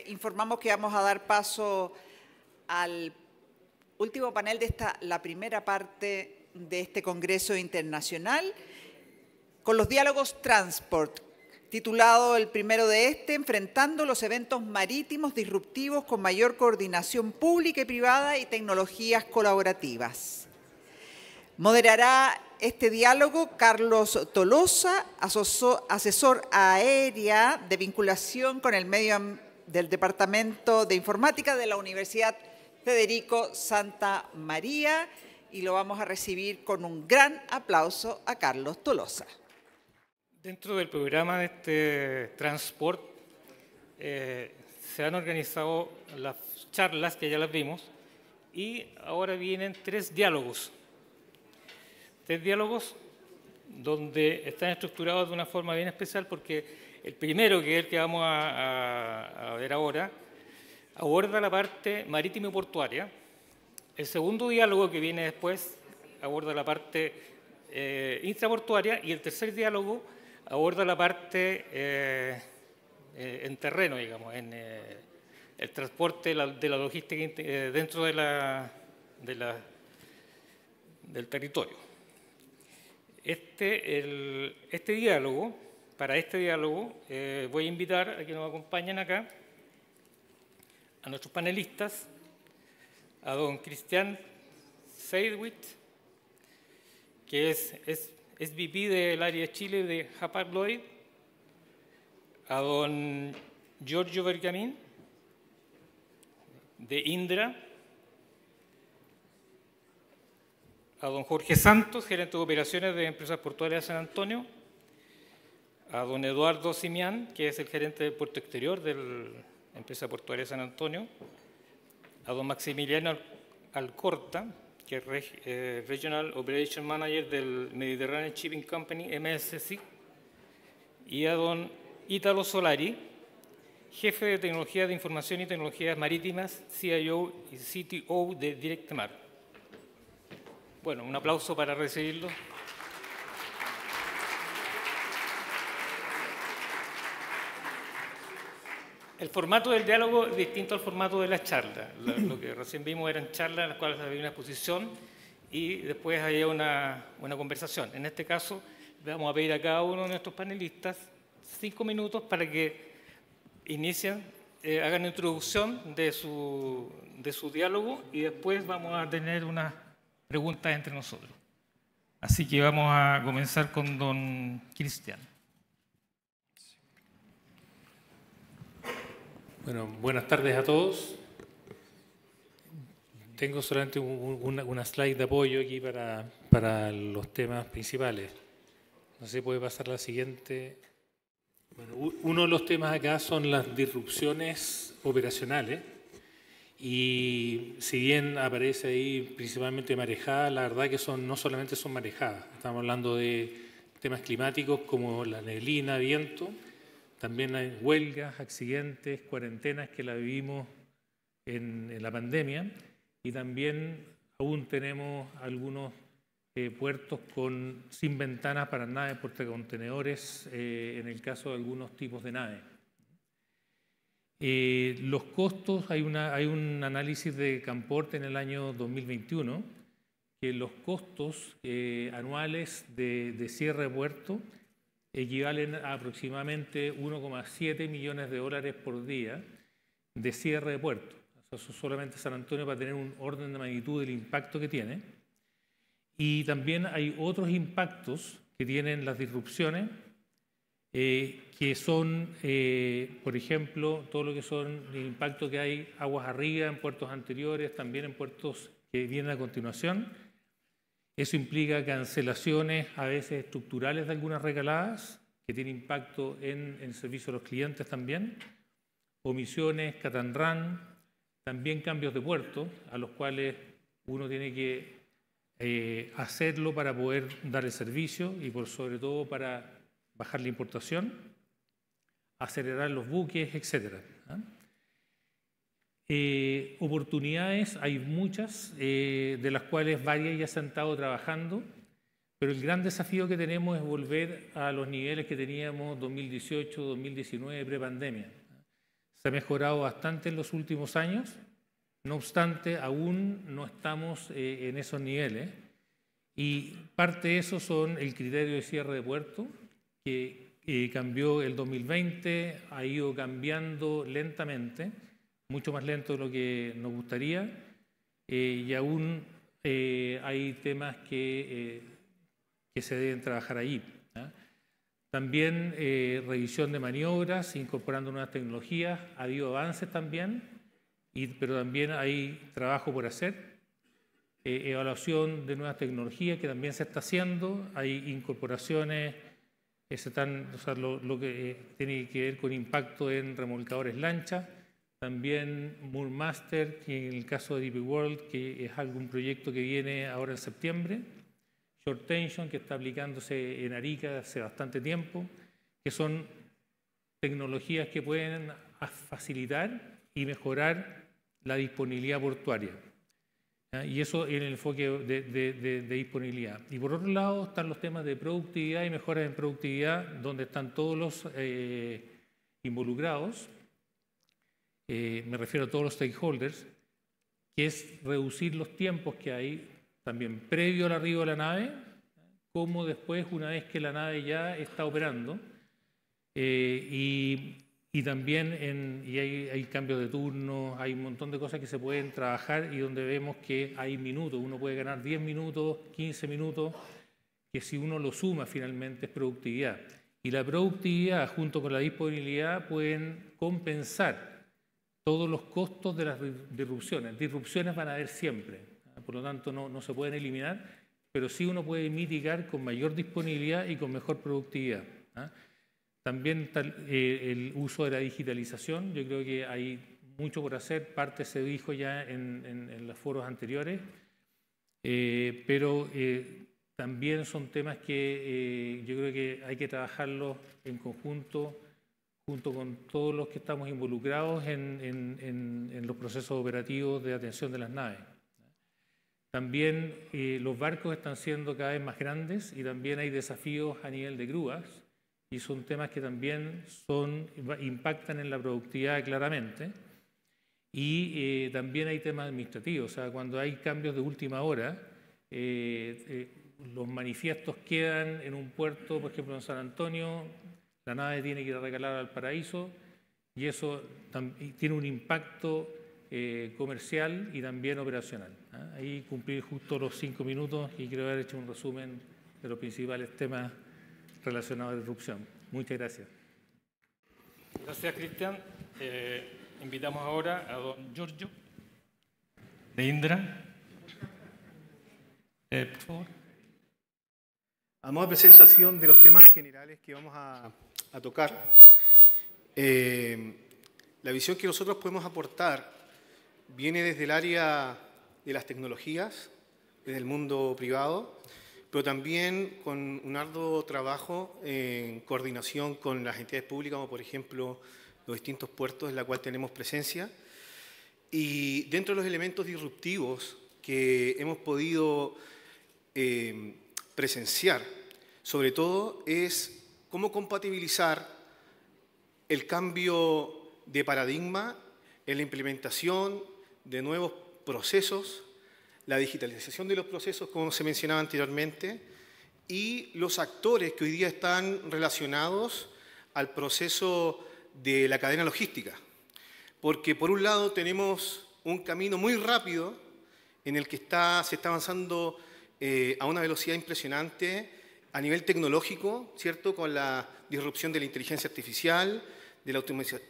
Informamos que vamos a dar paso al último panel de la primera parte de este Congreso Internacional, con los diálogos Transport, titulado el primero de Enfrentando los eventos marítimos disruptivos con mayor coordinación pública y privada y tecnologías colaborativas. Moderará este diálogo Carlos Tolosa, asesor aérea de vinculación con el medio del Departamento de Informática de la Universidad Federico Santa María, y lo vamos a recibir con un gran aplauso a Carlos Tolosa. Dentro del programa de este Transport se han organizado las charlas que ya las vimos y ahora vienen tres diálogos donde están estructurados de una forma bien especial porque el primero, que es el que vamos a ver ahora, aborda la parte marítima y portuaria. El segundo diálogo que viene después aborda la parte intraportuaria y el tercer diálogo aborda la parte en terreno, digamos, en el transporte de la logística dentro del territorio. Para este diálogo voy a invitar a que nos acompañen acá a nuestros panelistas, a don Christian Seidwit, que es VP del área de Chile de Hapag-Lloyd, a don Giorgio Bergamin, de Indra, a don Jorge Santos, gerente de operaciones de Empresas Portuarias de San Antonio, a don Eduardo Simián, que es el gerente de Puerto Exterior de la Empresa Portuaria de San Antonio, a don Maximiliano Alcorta, que es Regional Operation Manager del Mediterranean Shipping Company, MSC, y a don Ítalo Solari, jefe de Tecnología de Información y Tecnologías Marítimas, CIO y CTO de DirectMar. Bueno, un aplauso para recibirlos. El formato del diálogo es distinto al formato de la charla. Lo que recién vimos eran charlas en las cuales había una exposición y después había una conversación. En este caso, vamos a pedir a cada uno de nuestros panelistas 5 minutos para que inicien, hagan una introducción de su diálogo y después vamos a tener unas preguntas entre nosotros. Así que vamos a comenzar con don Cristian. Bueno, buenas tardes a todos. Tengo solamente una slide de apoyo aquí para los temas principales. No sé si puede pasar la siguiente. Bueno, uno de los temas acá son las disrupciones operacionales. Y si bien aparece ahí principalmente marejada, la verdad que no solamente son marejadas. Estamos hablando de temas climáticos como la neblina, viento. También hay huelgas, accidentes, cuarentenas que la vivimos en la pandemia. Y también aún tenemos algunos puertos sin ventanas para naves portacontenedores en el caso de algunos tipos de naves. Los costos, hay un análisis de Camporte en el año 2021, que los costos anuales de cierre de puerto equivalen a aproximadamente 1,7 millones de dólares por día de cierre de puerto. Eso solamente San Antonio para tener un orden de magnitud del impacto que tiene. Y también hay otros impactos que tienen las disrupciones, que son, por ejemplo, todo lo que son el impacto que hay aguas arriba en puertos anteriores, también en puertos que vienen a continuación. Eso implica cancelaciones a veces estructurales de algunas recaladas, que tiene impacto en el servicio a los clientes también, omisiones, cut and run, también cambios de puerto, a los cuales uno tiene que hacerlo para poder dar el servicio y por sobre todo para bajar la importación, acelerar los buques, etc. Oportunidades hay muchas, de las cuales varias ya se han estado trabajando, pero el gran desafío que tenemos es volver a los niveles que teníamos 2018, 2019, prepandemia. Se ha mejorado bastante en los últimos años, no obstante, aún no estamos en esos niveles. Y parte de eso son el criterio de cierre de puerto, que cambió el 2020, ha ido cambiando lentamente, mucho más lento de lo que nos gustaría, y aún hay temas que se deben trabajar ahí. También revisión de maniobras, incorporando nuevas tecnologías, ha habido avances también, pero también hay trabajo por hacer. Evaluación de nuevas tecnologías que también se está haciendo, hay incorporaciones, lo que tiene que ver con impacto en remolcadores lanchas, también Moormaster, que en el caso de DP World, que es algún proyecto que viene ahora en septiembre, Short Tension, que está aplicándose en Arica hace bastante tiempo, que son tecnologías que pueden facilitar y mejorar la disponibilidad portuaria. Y eso en el enfoque de disponibilidad. Y por otro lado están los temas de productividad y mejoras en productividad, donde están todos los involucrados, me refiero a todos los stakeholders, que es reducir los tiempos que hay, también previo al arribo de la nave, como después, una vez que la nave ya está operando, y también hay cambios de turno, hay un montón de cosas que se pueden trabajar y donde vemos que hay minutos, uno puede ganar 10 minutos, 15 minutos, que si uno lo suma finalmente es productividad. Y la productividad junto con la disponibilidad pueden compensar todos los costos de las disrupciones. Disrupciones van a haber siempre, por lo tanto no se pueden eliminar, pero sí uno puede mitigar con mayor disponibilidad y con mejor productividad. También está el uso de la digitalización. Yo creo que hay mucho por hacer, parte se dijo ya en los foros anteriores, pero también son temas que yo creo que hay que trabajarlos en conjunto, junto con todos los que estamos involucrados en los procesos operativos de atención de las naves. También los barcos están siendo cada vez más grandes y también hay desafíos a nivel de grúas, y son temas que también impactan en la productividad claramente. Y también hay temas administrativos, o sea, cuando hay cambios de última hora, los manifiestos quedan en un puerto, por ejemplo en San Antonio, la nave tiene que ir a recalar al Paraíso, y eso tiene un impacto comercial y también operacional. Ahí cumplí justo los 5 minutos y creo haber hecho un resumen de los principales temas relacionado a la disrupción. Muchas gracias. Gracias, Cristian. Invitamos ahora a don Giorgio de Indra. Por favor. A modo de presentación de los temas generales que vamos a tocar, la visión que nosotros podemos aportar viene desde el área de las tecnologías, desde el mundo privado, pero también con un arduo trabajo en coordinación con las entidades públicas, como por ejemplo los distintos puertos en los cuales tenemos presencia. Y dentro de los elementos disruptivos que hemos podido presenciar, sobre todo, es cómo compatibilizar el cambio de paradigma en la implementación de nuevos procesos, la digitalización de los procesos, como se mencionaba anteriormente, y los actores que hoy día están relacionados al proceso de la cadena logística. Porque por un lado tenemos un camino muy rápido en el que se está avanzando a una velocidad impresionante a nivel tecnológico, ¿cierto? Con la disrupción de la inteligencia artificial, de la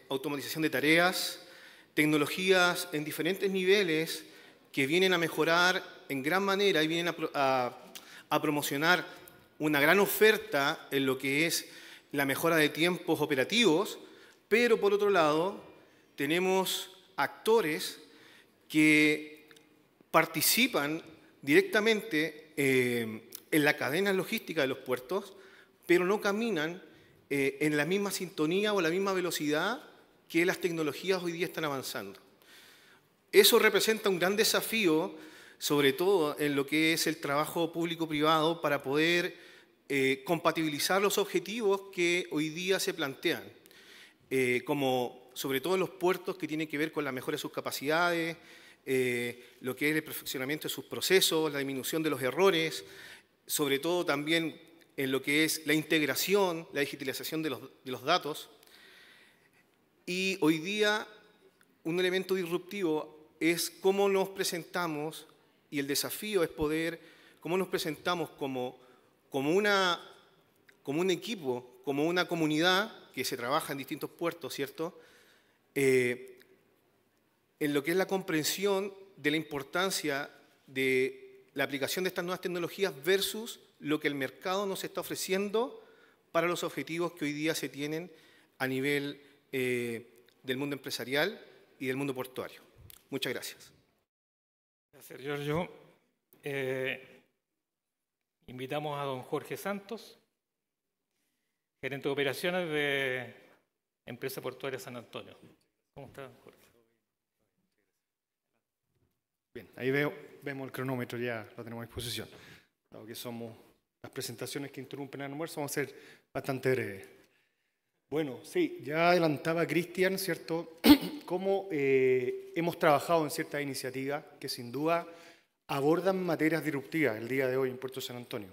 automatización de tareas, tecnologías en diferentes niveles que vienen a mejorar en gran manera y vienen a promocionar una gran oferta en lo que es la mejora de tiempos operativos, pero por otro lado tenemos actores que participan directamente en la cadena logística de los puertos, pero no caminan en la misma sintonía o la misma velocidad que las tecnologías hoy día están avanzando. Eso representa un gran desafío, sobre todo en lo que es el trabajo público-privado, para poder compatibilizar los objetivos que hoy día se plantean, como sobre todo en los puertos que tienen que ver con la mejora de sus capacidades, lo que es el perfeccionamiento de sus procesos, la disminución de los errores, sobre todo también en lo que es la integración, la digitalización de los datos. Y hoy día un elemento disruptivo es cómo nos presentamos, y el desafío es poder, cómo nos presentamos como un equipo, como una comunidad que se trabaja en distintos puertos, ¿cierto? En lo que es la comprensión de la importancia de la aplicación de estas nuevas tecnologías versus lo que el mercado nos está ofreciendo para los objetivos que hoy día se tienen a nivel del mundo empresarial y del mundo portuario. Muchas gracias. Gracias, Giorgio. Invitamos a don Jorge Santos, gerente de operaciones de Empresa Portuaria San Antonio. ¿Cómo está, Jorge? Bien, ahí vemos el cronómetro, ya lo tenemos a disposición. Dado que somos las presentaciones que interrumpen el almuerzo, vamos a ser bastante breves. Bueno, sí, ya adelantaba Cristian, ¿cierto?, cómo hemos trabajado en ciertas iniciativas que sin duda abordan materias disruptivas el día de hoy en Puerto San Antonio,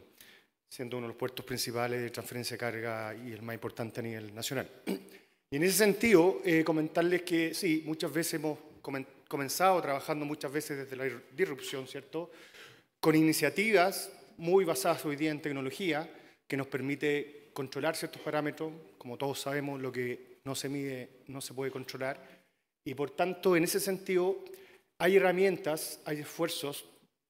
siendo uno de los puertos principales de transferencia de carga y el más importante a nivel nacional. Y en ese sentido, comentarles que sí, muchas veces hemos comenzado trabajando muchas veces desde la disrupción, ¿cierto?, con iniciativas muy basadas hoy día en tecnología que nos permite controlar ciertos parámetros. Como todos sabemos, lo que no se mide no se puede controlar. Y por tanto, en ese sentido, hay herramientas, hay esfuerzos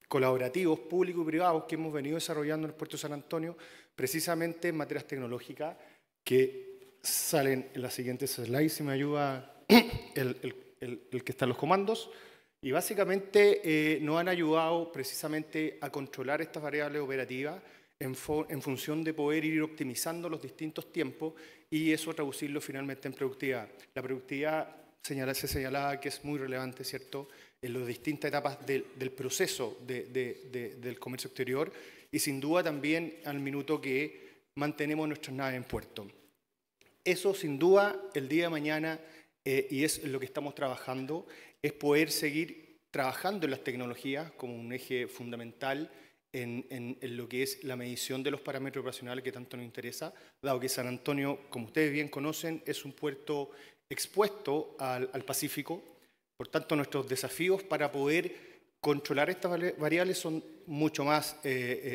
colaborativos, públicos y privados que hemos venido desarrollando en el Puerto de San Antonio, precisamente en materias tecnológicas que salen en las siguientes slides, si me ayuda el que está en los comandos. Y básicamente nos han ayudado precisamente a controlar estas variables operativas en función de poder ir optimizando los distintos tiempos y eso traducirlo finalmente en productividad. La productividad se señalaba que es muy relevante, ¿cierto?, en las distintas etapas del proceso del comercio exterior y sin duda también al minuto que mantenemos nuestras naves en puerto. Eso sin duda el día de mañana, y es lo que estamos trabajando, es poder seguir trabajando en las tecnologías como un eje fundamental en lo que es la medición de los parámetros operacionales que tanto nos interesa, dado que San Antonio, como ustedes bien conocen, es un puerto expuesto al Pacífico. Por tanto, nuestros desafíos para poder controlar estas variables son mucho más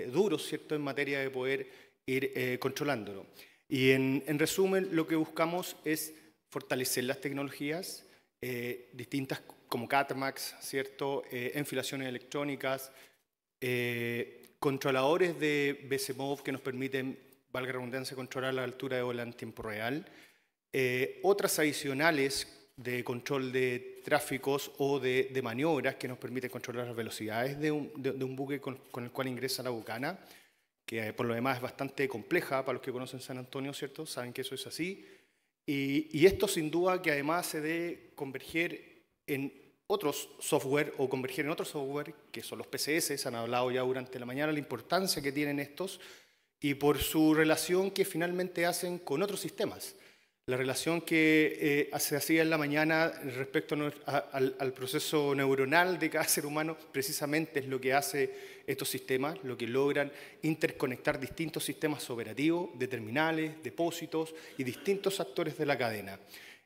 duros, ¿cierto?, en materia de poder ir controlándolo. Y en resumen, lo que buscamos es fortalecer las tecnologías distintas como CATMAX, ¿cierto?, enfilaciones electrónicas, controladores de BCMOV que nos permiten, valga la redundancia, controlar la altura de ola en tiempo real, otras adicionales de control de tráficos o de maniobras que nos permiten controlar las velocidades de un buque con el cual ingresa la bucana, que por lo demás es bastante compleja para los que conocen San Antonio, ¿cierto? Saben que eso es así. Y esto sin duda que además se debe converger en otros software o converger en otros software, que son los PCS, se han hablado ya durante la mañana la importancia que tienen estos y por su relación que finalmente hacen con otros sistemas. La relación que se hacía en la mañana respecto al proceso neuronal de cada ser humano precisamente es lo que hace estos sistemas, lo que logran interconectar distintos sistemas operativos de terminales, depósitos y distintos actores de la cadena.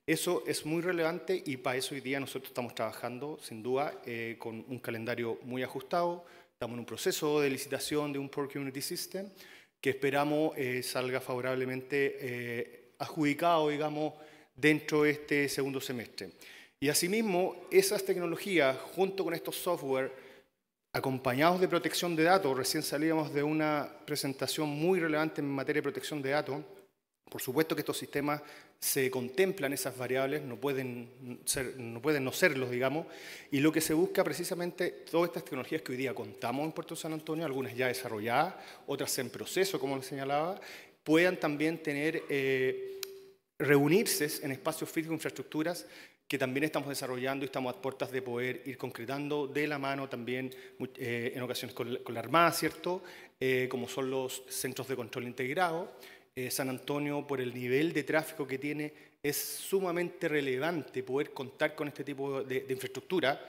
Eso es muy relevante y para eso hoy día nosotros estamos trabajando, sin duda, con un calendario muy ajustado. Estamos en un proceso de licitación de un Port Community System que esperamos salga favorablemente adjudicado, digamos, dentro de este segundo semestre. Y asimismo, esas tecnologías, junto con estos software, acompañados de protección de datos, recién salíamos de una presentación muy relevante en materia de protección de datos. Por supuesto que estos sistemas se contemplan esas variables, no pueden no serlos, digamos, y lo que se busca precisamente, todas estas tecnologías que hoy día contamos en Puerto San Antonio, algunas ya desarrolladas, otras en proceso, como les señalaba, puedan también tener, reunirse en espacios físicos, infraestructuras que también estamos desarrollando y estamos a puertas de poder ir concretando de la mano también en ocasiones con la Armada, ¿cierto? Como son los centros de control integrado. San Antonio, por el nivel de tráfico que tiene, es sumamente relevante poder contar con este tipo de infraestructura,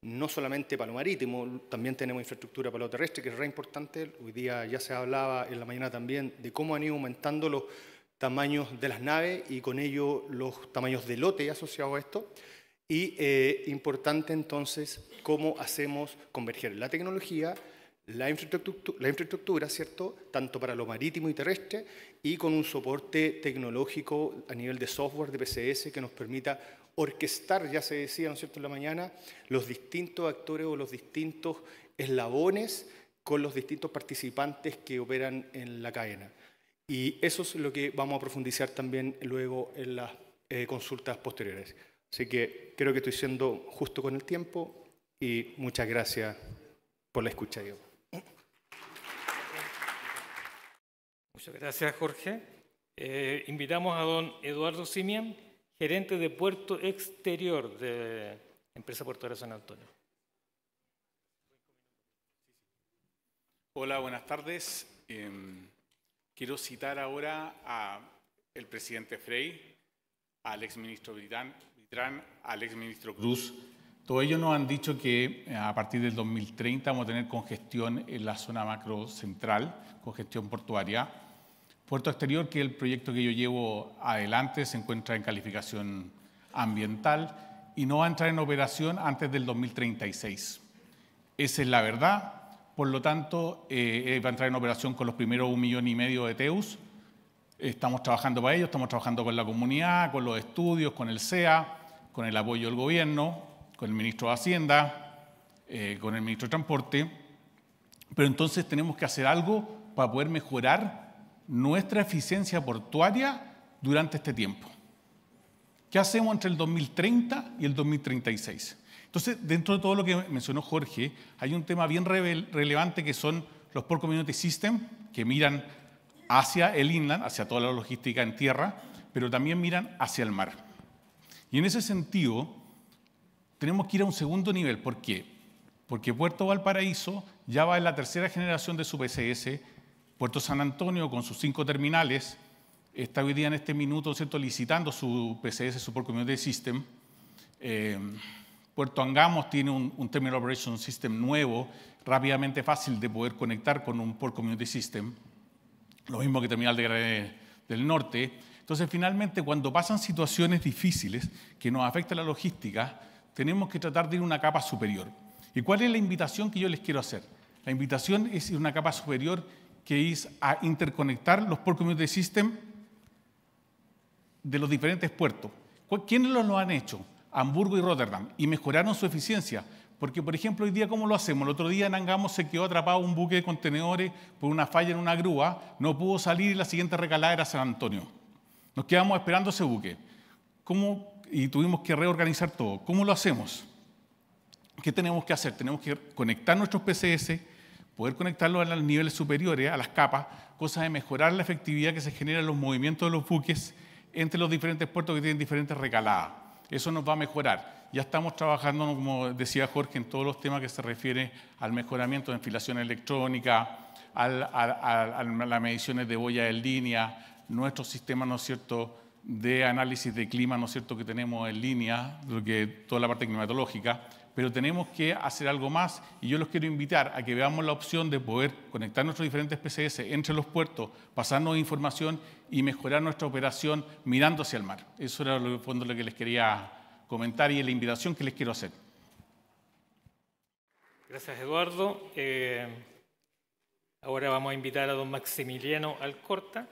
no solamente para lo marítimo, también tenemos infraestructura para lo terrestre, que es re importante. Hoy día ya se hablaba en la mañana también de cómo han ido aumentando los tamaños de las naves y con ello los tamaños de lote asociados a esto. Y importante entonces cómo hacemos converger la tecnología, la infraestructura, ¿cierto?, tanto para lo marítimo y terrestre, y con un soporte tecnológico a nivel de software, de PCS, que nos permita orquestar, ya se decía, ¿no es cierto?, en la mañana, los distintos actores o los distintos eslabones con los distintos participantes que operan en la cadena. Y eso es lo que vamos a profundizar también luego en las consultas posteriores. Así que creo que estoy siendo justo con el tiempo y muchas gracias por la escucha, Diego. Muchas gracias, Jorge. Invitamos a don Eduardo Simián, gerente de Puerto Exterior de Empresa Portuaria San Antonio. Hola, buenas tardes. Quiero citar ahora al presidente Frey, al exministro Vitrán, al exministro Cruz. Todos ellos nos han dicho que a partir del 2030 vamos a tener congestión en la zona macro central, congestión portuaria. Puerto Exterior, que es el proyecto que yo llevo adelante, se encuentra en calificación ambiental y no va a entrar en operación antes del 2036. Esa es la verdad. Por lo tanto, va a entrar en operación con los primeros 1,5 millones de TEUs. Estamos trabajando para ello, estamos trabajando con la comunidad, con los estudios, con el CEA, con el apoyo del gobierno, con el ministro de Hacienda, con el ministro de Transporte. Pero entonces tenemos que hacer algo para poder mejorar nuestra eficiencia portuaria durante este tiempo. ¿Qué hacemos entre el 2030 y el 2036? Entonces, dentro de todo lo que mencionó Jorge, hay un tema bien relevante que son los Port Community System, que miran hacia el inland, hacia toda la logística en tierra, pero también miran hacia el mar. Y en ese sentido, tenemos que ir a un segundo nivel. ¿Por qué? Porque Puerto Valparaíso ya va en la tercera generación de su PCS. Puerto San Antonio, con sus 5 terminales, está hoy día en este minuto, ¿cierto?, licitando su PCS, su Port Community System. Puerto Angamos tiene un Terminal Operation System nuevo, rápidamente fácil de poder conectar con un Port Community System. Lo mismo que Terminal de Granada del Norte. Entonces, finalmente, cuando pasan situaciones difíciles que nos afectan la logística, tenemos que tratar de ir a una capa superior. ¿Y cuál es la invitación que yo les quiero hacer? La invitación es ir a una capa superior que es a interconectar los Port Community System de los diferentes puertos. ¿Quiénes lo han hecho? Hamburgo y Rotterdam, y mejoraron su eficiencia. Porque, por ejemplo, hoy día, ¿cómo lo hacemos? El otro día en Angamos se quedó atrapado un buque de contenedores por una falla en una grúa, no pudo salir y la siguiente recalada era San Antonio. Nos quedamos esperando ese buque. Y tuvimos que reorganizar todo. ¿Cómo lo hacemos? ¿Qué tenemos que hacer? Tenemos que conectar nuestros PCS, poder conectarlos a los niveles superiores, a las capas, cosa de mejorar la efectividad que se genera en los movimientos de los buques entre los diferentes puertos que tienen diferentes recaladas. Eso nos va a mejorar. Ya estamos trabajando, como decía Jorge, en todos los temas que se refieren al mejoramiento de enfilación electrónica, a las mediciones de boya en línea, nuestros sistemas, ¿no es cierto?, de análisis de clima, ¿no es cierto?, que tenemos en línea, toda la parte climatológica, pero tenemos que hacer algo más y yo los quiero invitar a que veamos la opción de poder conectar nuestros diferentes PCS entre los puertos, pasarnos información y mejorar nuestra operación mirando hacia el mar. Eso era en el fondo lo que les quería comentar y la invitación que les quiero hacer. Gracias, Eduardo. Ahora vamos a invitar a don Maximiliano Alcorta,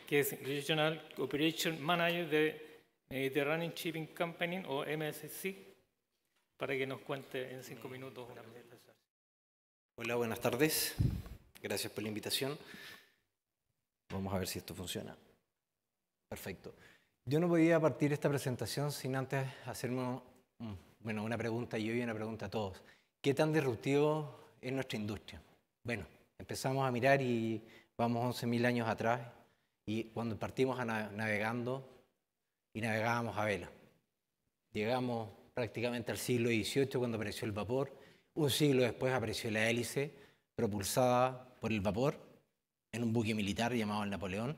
que es Regional Operation Manager de Mediterranean Shipping Company, o MSC, para que nos cuente en 5 minutos una presentación. Hola, buenas tardes. Gracias por la invitación. Vamos a ver si esto funciona. Perfecto. Yo no podía partir esta presentación sin antes hacerme una pregunta yo y una pregunta a todos. ¿Qué tan disruptivo es nuestra industria? Bueno, empezamos a mirar y vamos 11.000 años atrás y cuando partimos navegando y navegábamos a vela. Llegamos prácticamente al siglo XVIII cuando apareció el vapor. Un siglo después apareció la hélice propulsada por el vapor en un buque militar llamado el Napoleón.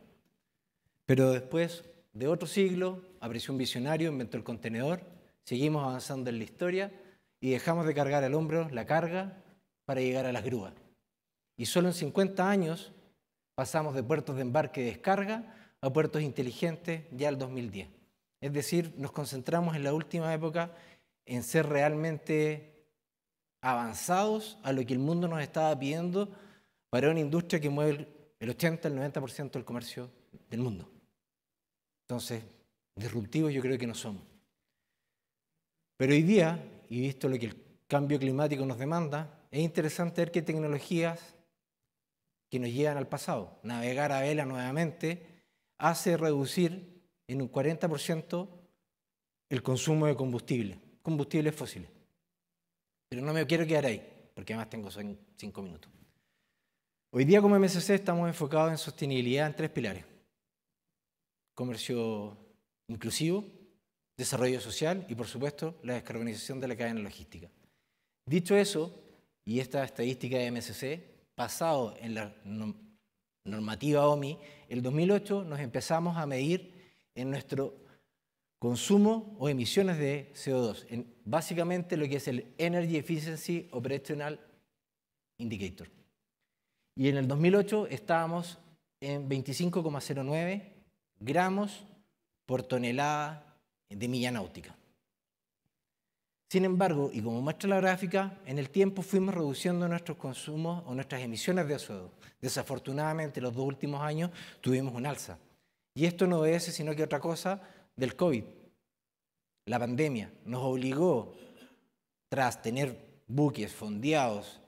Pero después de otro siglo apareció un visionario, inventó el contenedor, seguimos avanzando en la historia y dejamos de cargar al hombro la carga para llegar a las grúas. Y solo en 50 años pasamos de puertos de embarque y descarga a puertos inteligentes ya al 2010. Es decir, nos concentramos en la última época en ser realmente avanzados a lo que el mundo nos estaba pidiendo para una industria que mueve el 80 al 90% del comercio del mundo. Entonces, disruptivos yo creo que no somos. Pero hoy día, y visto lo que el cambio climático nos demanda, es interesante ver qué tecnologías que nos llevan al pasado. Navegar a vela nuevamente hace reducir en un 40% el consumo de combustibles fósiles. Pero no me quiero quedar ahí, porque además tengo 5 minutos. Hoy día como MSC estamos enfocados en sostenibilidad en 3 pilares. Comercio inclusivo, desarrollo social y, por supuesto, la descarbonización de la cadena logística. Dicho eso, y esta estadística de MSC, basado en la normativa OMI, el 2008 nos empezamos a medir en nuestro consumo o emisiones de CO2, en básicamente lo que es el Energy Efficiency Operational Indicator. Y en el 2008 estábamos en 25,09 gramos por tonelada de milla náutica. Sin embargo, y como muestra la gráfica, en el tiempo fuimos reduciendo nuestros consumos o nuestras emisiones de CO2. Desafortunadamente, los 2 últimos años tuvimos un alza. Y esto no obedece sino que otra cosa del COVID. La pandemia nos obligó, tras tener buques fondeados,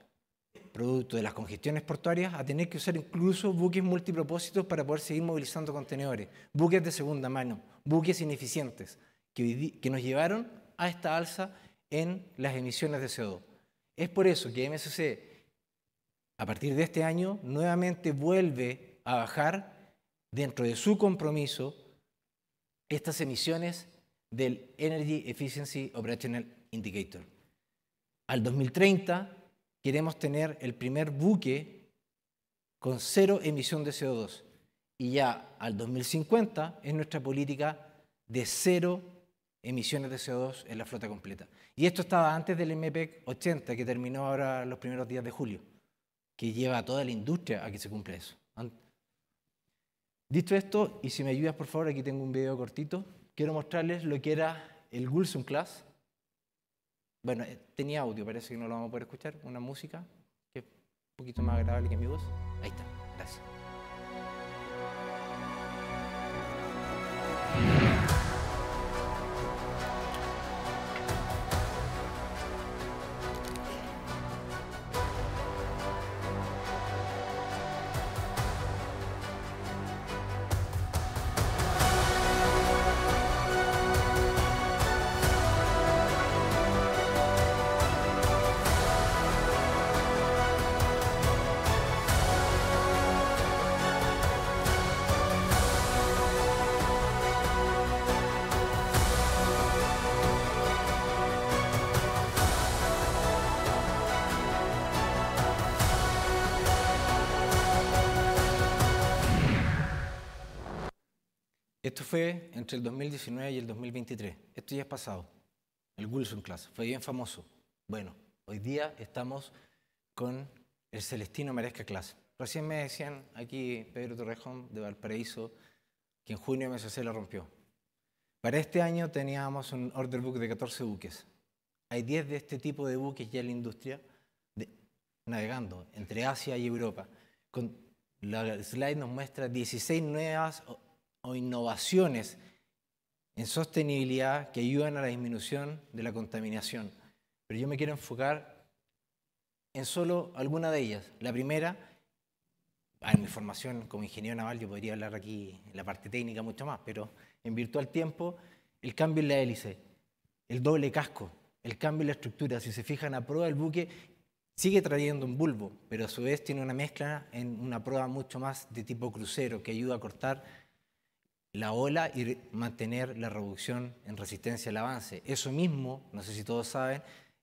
producto de las congestiones portuarias, a tener que usar incluso buques multipropósitos para poder seguir movilizando contenedores, buques de segunda mano, buques ineficientes, que nos llevaron a esta alza en las emisiones de CO2. Es por eso que MSC, a partir de este año, nuevamente vuelve a bajar dentro de su compromiso estas emisiones del Energy Efficiency Operational Indicator. Al 2030 queremos tener el primer buque con 0 emisión de CO2 y ya al 2050 es nuestra política de 0 emisiones de CO2 en la flota completa. Y esto estaba antes del MPEC 80 que terminó ahora los primeros días de julio, que lleva a toda la industria a que se cumpla eso. Dicho esto, y si me ayudas por favor, aquí tengo un video cortito, quiero mostrarles lo que era el Gulsum Class. Bueno, tenía audio, parece que no lo vamos a poder escuchar, una música que es un poquito más agradable que mi voz. Ahí está, gracias. Esto fue entre el 2019 y el 2023. Esto ya es pasado. El Wilson Class fue bien famoso. Bueno, hoy día estamos con el Celestino Maresca Class. Recién me decían aquí Pedro Torrejón de Valparaíso que en junio MSC lo rompió. Para este año teníamos un order book de 14 buques. Hay 10 de este tipo de buques ya en la industria navegando entre Asia y Europa. La slide nos muestra 16 nuevas o innovaciones en sostenibilidad que ayudan a la disminución de la contaminación. Pero yo me quiero enfocar en solo alguna de ellas. La primera, en mi formación como ingeniero naval, yo podría hablar aquí en la parte técnica mucho más, pero en virtud del tiempo, el cambio en la hélice, el doble casco, el cambio en la estructura. Si se fijan, a prueba del buque sigue trayendo un bulbo, pero a su vez tiene una mezcla en una prueba mucho más de tipo crucero que ayuda a cortar la ola y mantener la reducción en resistencia al avance. Eso mismo, no sé si todos saben,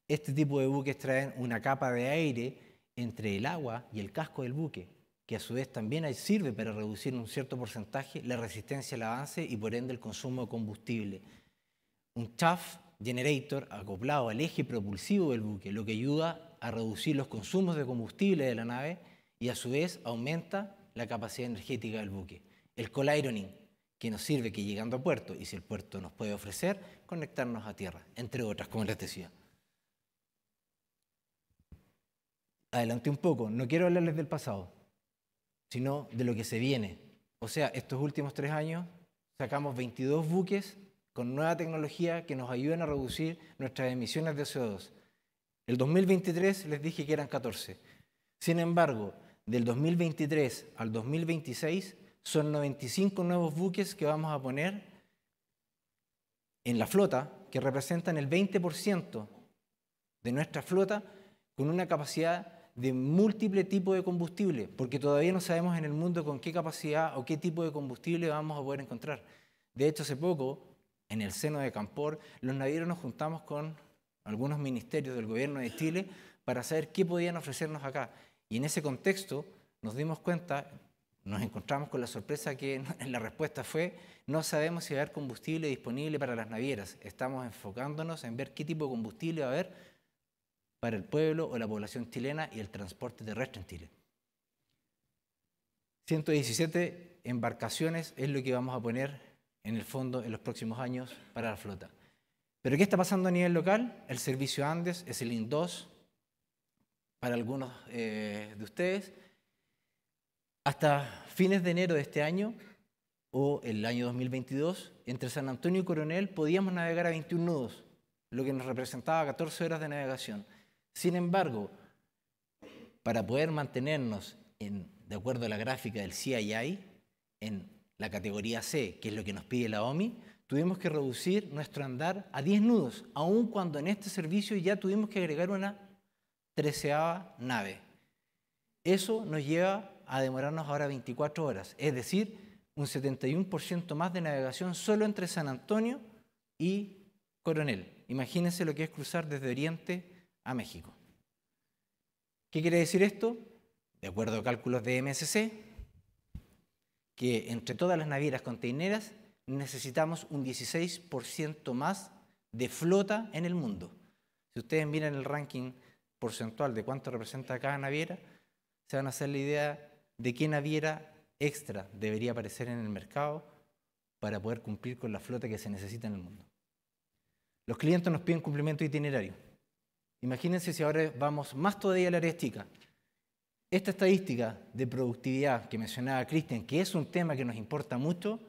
este tipo de buques traen una capa de aire entre el agua y el casco del buque, que a su vez también sirve para reducir en un cierto porcentaje la resistencia al avance y por ende el consumo de combustible. Un chaff generator acoplado al eje propulsivo del buque, lo que ayuda a reducir los consumos de combustible de la nave y a su vez aumenta la capacidad energética del buque. El coal ironing, que nos sirve que llegando a puerto, y si el puerto nos puede ofrecer, conectarnos a tierra, entre otras, como les decía. Adelanté un poco, no quiero hablarles del pasado, sino de lo que se viene. O sea, estos últimos 3 años sacamos 22 buques con nueva tecnología que nos ayudan a reducir nuestras emisiones de CO2. El 2023 les dije que eran 14. Sin embargo, del 2023 al 2026 son 95 nuevos buques que vamos a poner en la flota, que representan el 20% de nuestra flota con una capacidad de múltiple tipo de combustible, porque todavía no sabemos en el mundo con qué capacidad o qué tipo de combustible vamos a poder encontrar. De hecho, hace poco, en el seno de Campor, los navieros nos juntamos con algunos ministerios del gobierno de Chile para saber qué podían ofrecernos acá. Y en ese contexto nos dimos cuenta, nos encontramos con la sorpresa que la respuesta fue: no sabemos si va a haber combustible disponible para las navieras. Estamos enfocándonos en ver qué tipo de combustible va a haber para el pueblo o la población chilena y el transporte terrestre en Chile. 117 embarcaciones es lo que vamos a poner en el fondo en los próximos años para la flota. ¿Pero qué está pasando a nivel local? El servicio Andes es el IN2 para algunos de ustedes. Hasta fines de enero de este año o el año 2022, entre San Antonio y Coronel podíamos navegar a 21 nudos, lo que nos representaba 14 horas de navegación. Sin embargo, para poder mantenernos de acuerdo a la gráfica del CII, en la categoría C, que es lo que nos pide la OMI, tuvimos que reducir nuestro andar a 10 nudos, aun cuando en este servicio ya tuvimos que agregar una 13ª nave. Eso nos lleva a demorarnos ahora 24 horas, es decir, un 71% más de navegación solo entre San Antonio y Coronel. Imagínense lo que es cruzar desde Oriente a México. ¿Qué quiere decir esto? De acuerdo a cálculos de MSC, que entre todas las navieras containeras necesitamos un 16% más de flota en el mundo. Si ustedes miran el ranking porcentual de cuánto representa cada naviera, se van a hacer la idea de qué naviera extra debería aparecer en el mercado para poder cumplir con la flota que se necesita en el mundo. Los clientes nos piden cumplimiento de itinerario. Imagínense si ahora vamos más todavía al área chica. Esta estadística de productividad que mencionaba Cristian, que es un tema que nos importa mucho,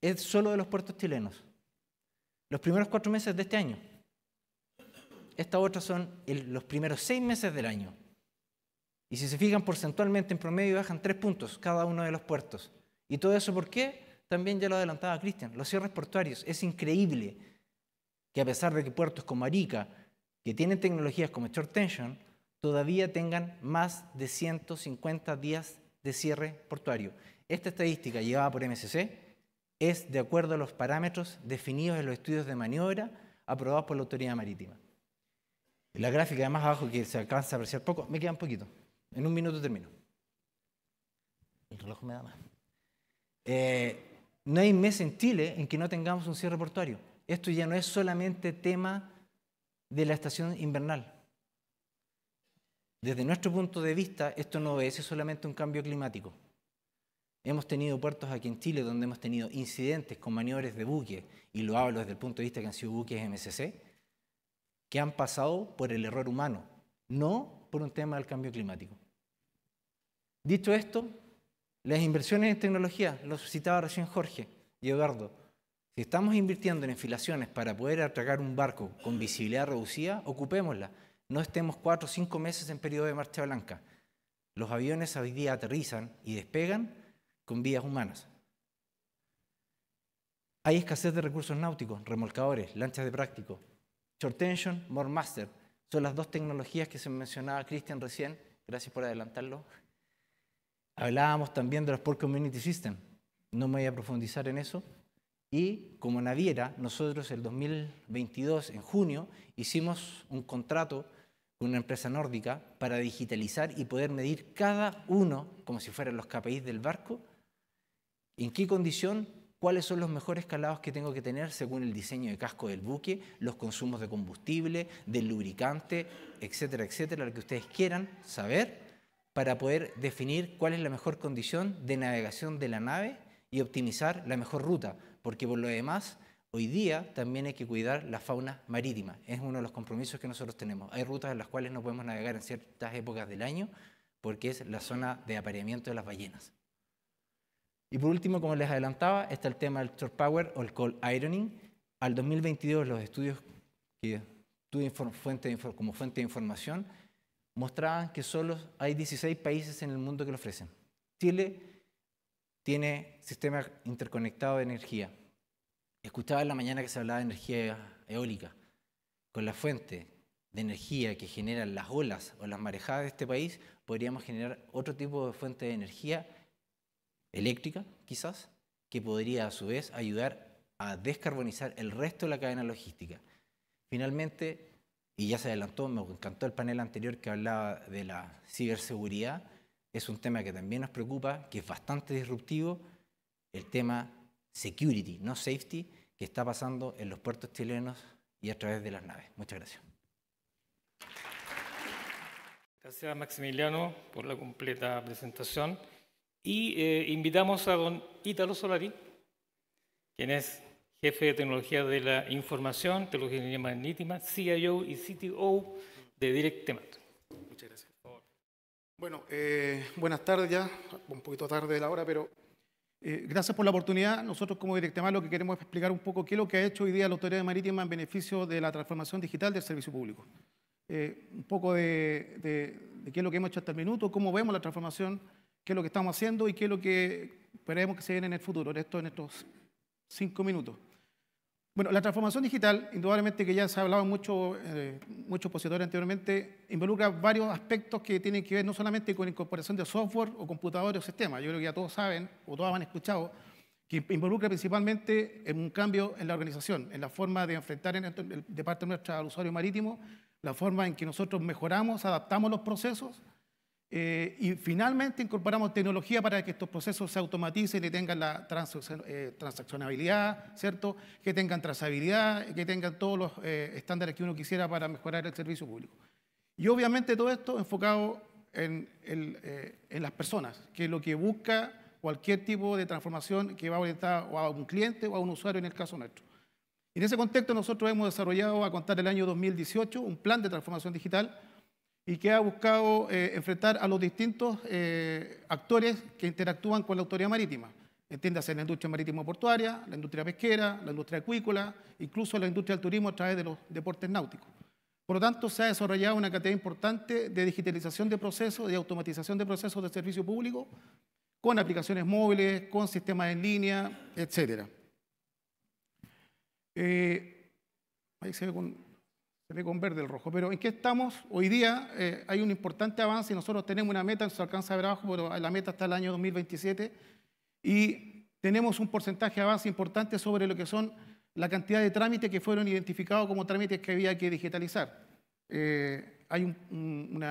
es solo de los puertos chilenos. Los primeros 4 meses de este año. Estas otras son los primeros 6 meses del año. Y si se fijan porcentualmente, en promedio bajan 3 puntos cada uno de los puertos. ¿Y todo eso por qué? También ya lo adelantaba Cristian. Los cierres portuarios. Es increíble que a pesar de que puertos como Arica, que tienen tecnologías como Short Tension, todavía tengan más de 150 días de cierre portuario. Esta estadística llevada por MSC es de acuerdo a los parámetros definidos en los estudios de maniobra aprobados por la Autoridad Marítima. La gráfica de más abajo, que se alcanza a apreciar poco, me queda un poquito. En 1 minuto termino. El reloj me da más. no hay mes en Chile en que no tengamos un cierre portuario. Esto ya no es solamente tema de la estación invernal. Desde nuestro punto de vista, esto no obedece solamente un cambio climático. Hemos tenido puertos aquí en Chile donde hemos tenido incidentes con maniobras de buques, y lo hablo desde el punto de vista que han sido buques MSC, que han pasado por el error humano, no por un tema del cambio climático. Dicho esto, las inversiones en tecnología, lo citaba recién Jorge y Eduardo, si estamos invirtiendo en enfilaciones para poder atracar un barco con visibilidad reducida, ocupémosla. No estemos 4 o 5 meses en periodo de marcha blanca. Los aviones hoy día aterrizan y despegan con vidas humanas. Hay escasez de recursos náuticos, remolcadores, lanchas de práctico. Short tension, more master. Son las 2 tecnologías que se mencionaba Cristian recién. Gracias por adelantarlo. Hablábamos también de los Port Community System. No me voy a profundizar en eso. Y como naviera, nosotros el 2022, en junio, hicimos un contrato con una empresa nórdica para digitalizar y poder medir cada uno, como si fueran los KPIs del barco, en qué condición, cuáles son los mejores calados que tengo que tener según el diseño de casco del buque, los consumos de combustible, del lubricante, etcétera, etcétera, lo que ustedes quieran saber para poder definir cuál es la mejor condición de navegación de la nave y optimizar la mejor ruta, porque por lo demás, hoy día también hay que cuidar la fauna marítima. Es uno de los compromisos que nosotros tenemos. Hay rutas en las cuales no podemos navegar en ciertas épocas del año porque es la zona de apareamiento de las ballenas. Y por último, como les adelantaba, está el tema del shore power o el cold ironing. Al 2022, los estudios que tuve como fuente de información mostraban que solo hay 16 países en el mundo que lo ofrecen. Chile tiene sistema interconectado de energía. Escuchaba en la mañana que se hablaba de energía eólica. Con la fuente de energía que generan las olas o las marejadas de este país, podríamos generar otro tipo de fuente de energía eléctrica, quizás, que podría a su vez ayudar a descarbonizar el resto de la cadena logística. Finalmente, y ya se adelantó, me encantó el panel anterior que hablaba de la ciberseguridad, es un tema que también nos preocupa, que es bastante disruptivo, el tema security, no safety, que está pasando en los puertos chilenos y a través de las naves. Muchas gracias. Gracias, Maximiliano, por la completa presentación. Y invitamos a don Ítalo Solari, quien es jefe de tecnología de la información, tecnología marítima, CIO y CTO de DirecTemat. Muchas gracias. Bueno, buenas tardes ya, un poquito tarde de la hora, pero gracias por la oportunidad. Nosotros como DirecTemat lo que queremos es explicar un poco qué es lo que ha hecho hoy día la Autoridad Marítima en beneficio de la transformación digital del servicio público. Un poco de qué es lo que hemos hecho hasta el minuto, cómo vemos la transformación, qué es lo que estamos haciendo y qué es lo que esperemos que se viene en el futuro, en estos 5 minutos. Bueno, la transformación digital, indudablemente que ya se ha hablado muchos expositores anteriormente, involucra varios aspectos que tienen que ver no solamente con incorporación de software o computadores o sistemas. Yo creo que ya todos saben o todos han escuchado que involucra principalmente en un cambio en la organización, en la forma de enfrentar de parte nuestra al usuario marítimo, la forma en que nosotros mejoramos, adaptamos los procesos y finalmente incorporamos tecnología para que estos procesos se automaticen y tengan la transaccionabilidad, ¿cierto? Que tengan trazabilidad, que tengan todos los estándares que uno quisiera para mejorar el servicio público. Y obviamente todo esto enfocado en las personas, que es lo que busca cualquier tipo de transformación que va orientada o a un cliente o a un usuario en el caso nuestro. En ese contexto nosotros hemos desarrollado a contar el año 2018 un plan de transformación digital y que ha buscado enfrentar a los distintos actores que interactúan con la autoridad marítima. Entiéndase la industria marítimo portuaria, la industria pesquera, la industria acuícola, incluso la industria del turismo a través de los deportes náuticos. Por lo tanto, se ha desarrollado una cantidad importante de digitalización de procesos, de automatización de procesos de servicio público, con aplicaciones móviles, con sistemas en línea, etc. Ahí se ve con verde el rojo, pero ¿en qué estamos? Hoy día hay un importante avance y nosotros tenemos una meta, se alcanza a ver abajo, pero la meta está el año 2027 y tenemos un porcentaje de avance importante sobre lo que son la cantidad de trámites que fueron identificados como trámites que había que digitalizar. hay un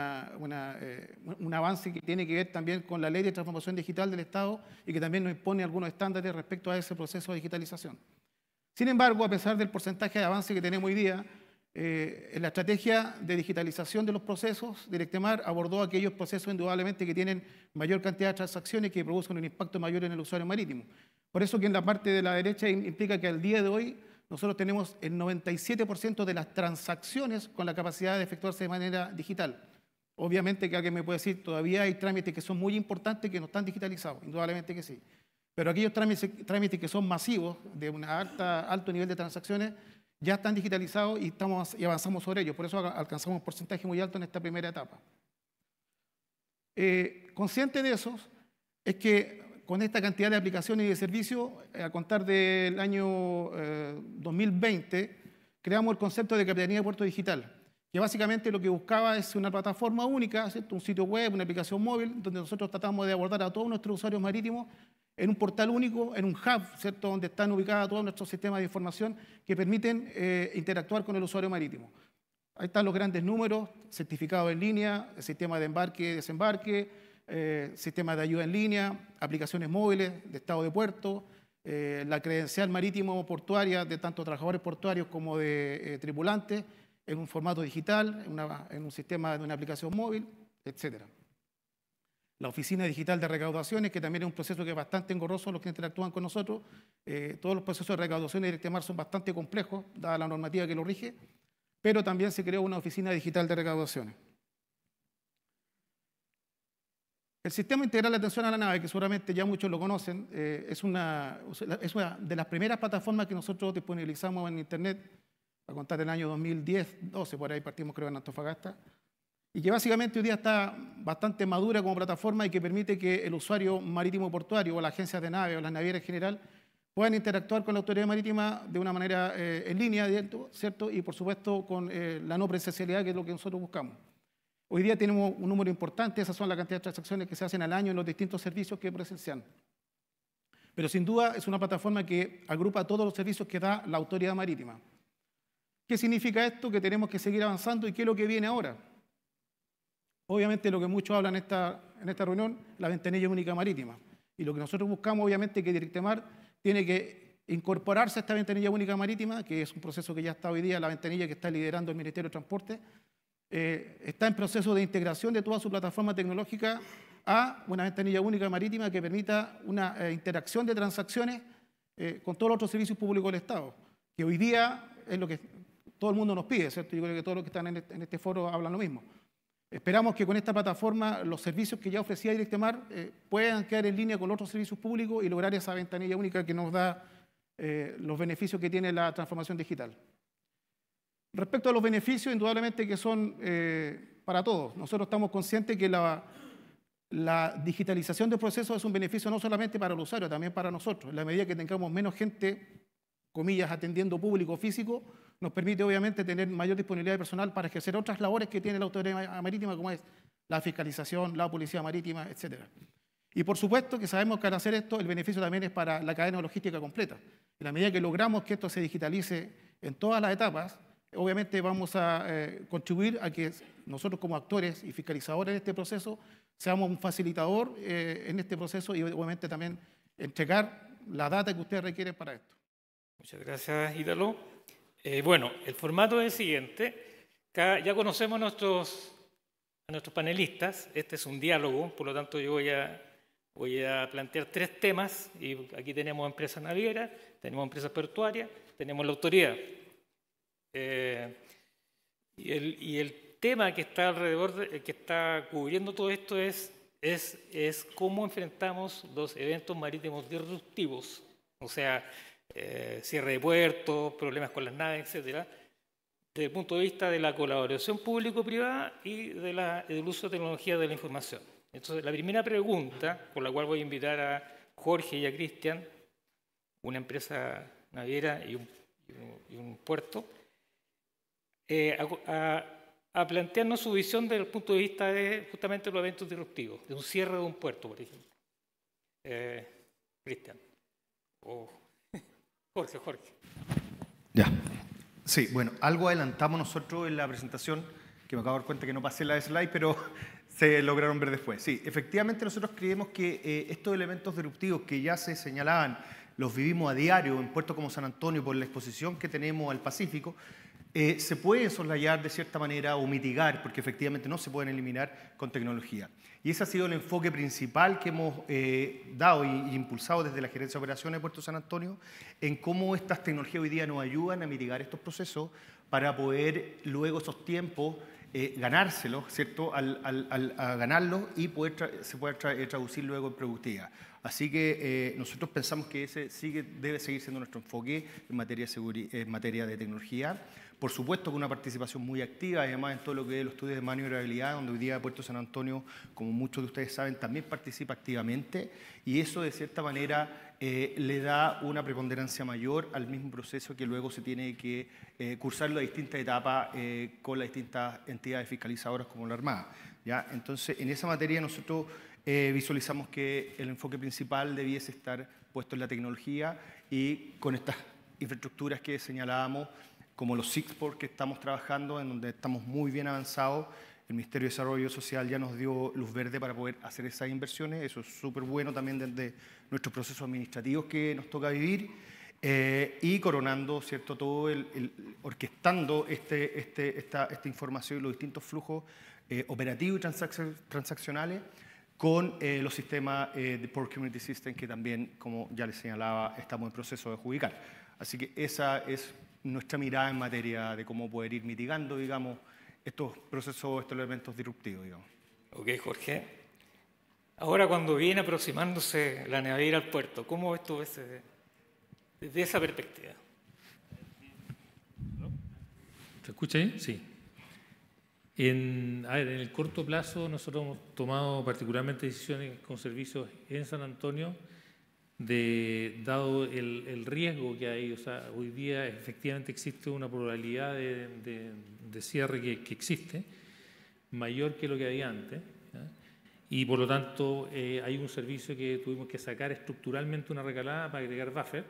avance que tiene que ver también con la Ley de Transformación Digital del Estado y que también nos impone algunos estándares respecto a ese proceso de digitalización. Sin embargo, a pesar del porcentaje de avance que tenemos hoy día, en la estrategia de digitalización de los procesos, Directemar abordó aquellos procesos indudablemente que tienen mayor cantidad de transacciones que producen un impacto mayor en el usuario marítimo. Por eso que en la parte de la derecha implica que al día de hoy nosotros tenemos el 97% de las transacciones con la capacidad de efectuarse de manera digital. Obviamente que alguien me puede decir, todavía hay trámites que son muy importantes que no están digitalizados, indudablemente que sí. Pero aquellos trámites que son masivos, de un alto nivel de transacciones, ya están digitalizados y avanzamos sobre ellos. Por eso alcanzamos un porcentaje muy alto en esta primera etapa. Consciente de eso, es que con esta cantidad de aplicaciones y de servicios, a contar del año 2020, creamos el concepto de Capitanía de Puerto Digital, que básicamente lo que buscaba es una plataforma única, ¿cierto? Un sitio web, una aplicación móvil, donde nosotros tratamos de abordar a todos nuestros usuarios marítimos en un portal único, en un hub, ¿cierto? Donde están ubicados todos nuestros sistemas de información que permiten interactuar con el usuario marítimo. Ahí están los grandes números, certificados en línea, el sistema de embarque y desembarque, sistemas de ayuda en línea, aplicaciones móviles de estado de puerto, la credencial marítimo portuaria de tanto trabajadores portuarios como de tripulantes en un formato digital, en un sistema de una aplicación móvil, etcétera. La oficina digital de recaudaciones, que también es un proceso que es bastante engorroso los que interactúan con nosotros. Todos los procesos de recaudación de Directemar son bastante complejos, dada la normativa que lo rige, pero también se creó una oficina digital de recaudaciones. El Sistema Integral de Atención a la Nave, que seguramente ya muchos lo conocen, es una de las primeras plataformas que nosotros disponibilizamos en Internet, a contar del año 2010-12, por ahí partimos creo en Antofagasta, y que básicamente hoy día está bastante madura como plataforma y que permite que el usuario marítimo portuario o las agencias de nave o las navieras en general puedan interactuar con la autoridad marítima de una manera en línea, ¿cierto? Y por supuesto con la no presencialidad, que es lo que nosotros buscamos. Hoy día tenemos un número importante, esas son la cantidad de transacciones que se hacen al año en los distintos servicios que presencian. Pero sin duda es una plataforma que agrupa todos los servicios que da la autoridad marítima. ¿Qué significa esto? Que tenemos que seguir avanzando y ¿qué es lo que viene ahora? Obviamente lo que muchos hablan en esta reunión, la ventanilla única marítima. Y lo que nosotros buscamos, obviamente, es que Directemar tiene que incorporarse a esta ventanilla única marítima, que es un proceso que ya está hoy día, la ventanilla que está liderando el Ministerio de Transporte, está en proceso de integración de toda su plataforma tecnológica a una ventanilla única marítima que permita una interacción de transacciones con todos los otros servicios públicos del Estado, que hoy día es lo que todo el mundo nos pide, ¿cierto? Yo creo que todos los que están en este foro hablan lo mismo. Esperamos que con esta plataforma los servicios que ya ofrecía Directemar puedan quedar en línea con los otros servicios públicos y lograr esa ventanilla única que nos da los beneficios que tiene la transformación digital. Respecto a los beneficios, indudablemente que son para todos. Nosotros estamos conscientes que la digitalización del proceso es un beneficio no solamente para el usuario, también para nosotros. En la medida que tengamos menos gente, comillas, atendiendo público físico, nos permite obviamente tener mayor disponibilidad de personal para ejercer otras labores que tiene la autoridad marítima, como es la fiscalización, la policía marítima, etc. Y por supuesto que sabemos que al hacer esto, el beneficio también es para la cadena logística completa. En la medida que logramos que esto se digitalice en todas las etapas, obviamente vamos a contribuir a que nosotros como actores y fiscalizadores de este proceso seamos un facilitador en este proceso y obviamente también entregar la data que ustedes requieren para esto. Muchas gracias, Ítalo. Bueno, el formato es el siguiente. Ya conocemos a nuestros panelistas. Este es un diálogo, por lo tanto yo voy a plantear 3 temas. Y aquí tenemos empresas navieras, tenemos empresas portuarias, tenemos la autoridad. Y el tema que está alrededor, que está cubriendo todo esto es cómo enfrentamos los eventos marítimos disruptivos, o sea, cierre de puertos, problemas con las naves, etcétera, desde el punto de vista de la colaboración público-privada y del uso de tecnología de la información. Entonces, la primera pregunta, por la cual voy a invitar a Jorge y a Cristian, una empresa naviera y un puerto, a plantearnos su visión desde el punto de vista de justamente los eventos disruptivos, de un cierre de un puerto, por ejemplo. Cristian. Jorge. Ya. Sí, bueno, algo adelantamos nosotros en la presentación que me acabo de dar cuenta que no pasé la slide, pero se lograron ver después. Sí, efectivamente nosotros creemos que estos elementos disruptivos que ya se señalaban, los vivimos a diario en puertos como San Antonio por la exposición que tenemos al Pacífico, se pueden soslayar de cierta manera o mitigar, porque efectivamente no se pueden eliminar con tecnología. Y ese ha sido el enfoque principal que hemos dado y impulsado desde la Gerencia de Operaciones de Puerto San Antonio, en cómo estas tecnologías hoy día nos ayudan a mitigar estos procesos para poder luego esos tiempos ganárselos, ¿cierto? A ganarlos y se puede traducir luego en productividad. Así que nosotros pensamos que ese debe seguir siendo nuestro enfoque en materia de tecnología. Por supuesto, con una participación muy activa, además en todo lo que es los estudios de maniobrabilidad, donde hoy día Puerto San Antonio, como muchos de ustedes saben, también participa activamente, y eso de cierta manera le da una preponderancia mayor al mismo proceso que luego se tiene que cursar las distintas etapas con las distintas entidades fiscalizadoras como la Armada, ¿ya? Entonces, en esa materia nosotros visualizamos que el enfoque principal debiese estar puesto en la tecnología y con estas infraestructuras que señalábamos, como los SIGPORT que estamos trabajando, en donde estamos muy bien avanzados. El Ministerio de Desarrollo Social ya nos dio luz verde para poder hacer esas inversiones. Eso es súper bueno también desde nuestros procesos administrativos que nos toca vivir. Y coronando, ¿cierto?, todo orquestando esta información y los distintos flujos operativos y transaccionales con los sistemas de Port Community System que también, como ya les señalaba, estamos en proceso de adjudicar. Así que esa es nuestra mirada en materia de cómo poder ir mitigando, digamos, estos procesos, estos elementos disruptivos, digamos. Ok, Jorge. Ahora, cuando viene aproximándose la naviera al puerto, ¿cómo ves tú desde esa perspectiva? ¿Se escucha ahí? Sí. En el corto plazo nosotros hemos tomado particularmente decisiones con servicios en San Antonio, dado el riesgo que hay. O sea, hoy día efectivamente existe una probabilidad de cierre que existe, mayor que lo que había antes, ¿ya? Y por lo tanto hay un servicio que tuvimos que sacar estructuralmente una recalada para agregar buffer.